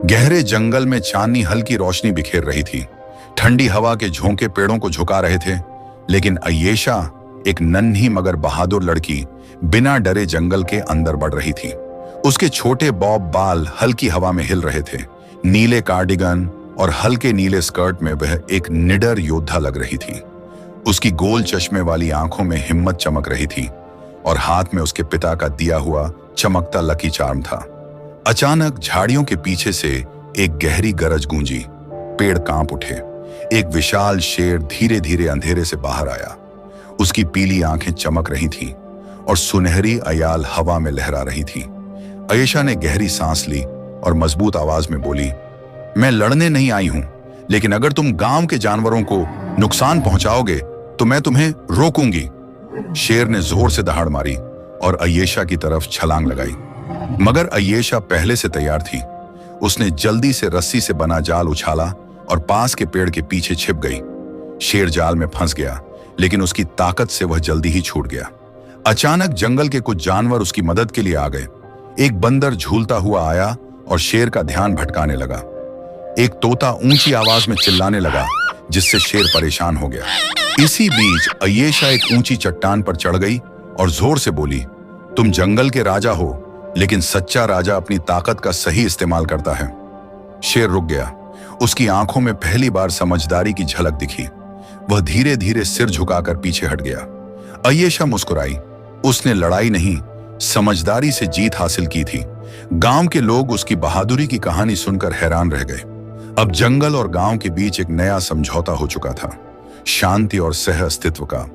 गहरे जंगल में चांदनी हल्की रोशनी बिखेर रही थी। ठंडी हवा के झोंके पेड़ों को झुका रहे थे, लेकिन अयेशा, एक नन्ही मगर बहादुर लड़की, बिना डरे जंगल के अंदर बढ़ रही थी। उसके छोटे बॉब बाल हल्की हवा में हिल रहे थे। नीले कार्डिगन और हल्के नीले स्कर्ट में वह एक निडर योद्धा लग रही थी। उसकी गोल चश्मे वाली आंखों में हिम्मत चमक रही थी और हाथ में उसके पिता का दिया हुआ चमकता लकी चार्म था। अचानक झाड़ियों के पीछे से एक गहरी गरज गूंजी। पेड़ कांप उठे। एक विशाल शेर धीरे धीरे अंधेरे से बाहर आया। उसकी पीली आंखें चमक रही थीं और सुनहरी अयाल हवा में लहरा रही थी। अयेशा ने गहरी सांस ली और मजबूत आवाज में बोली, मैं लड़ने नहीं आई हूं, लेकिन अगर तुम गांव के जानवरों को नुकसान पहुंचाओगे तो मैं तुम्हें रोकूंगी। शेर ने जोर से दहाड़ मारी और अयेशा की तरफ छलांग लगाई, मगर अयेशा पहले से तैयार थी। उसने जल्दी से रस्सी से बना जाल उछाला और पास के पेड़ के पीछे छिप गई। शेर जाल में फंस गया, लेकिन उसकी ताकत से वह जल्दी ही छूट गया। अचानक जंगल के कुछ जानवर उसकी मदद के लिए आ गए। एक बंदर झूलता हुआ आया और शेर का ध्यान भटकाने लगा। एक तोता ऊंची आवाज में चिल्लाने लगा, जिससे शेर परेशान हो गया। इसी बीच अयेशा एक ऊंची चट्टान पर चढ़ गई और जोर से बोली, तुम जंगल के राजा हो, लेकिन सच्चा राजा अपनी ताकत का सही इस्तेमाल करता है। शेर रुक गया। उसकी आंखों में पहली बार समझदारी की झलक दिखी। वह धीरे धीरे सिर झुकाकर पीछे हट गया। अयेशा मुस्कुराई। उसने लड़ाई नहीं, समझदारी से जीत हासिल की थी। गांव के लोग उसकी बहादुरी की कहानी सुनकर हैरान रह गए। अब जंगल और गांव के बीच एक नया समझौता हो चुका था, शांति और सह अस्तित्व का।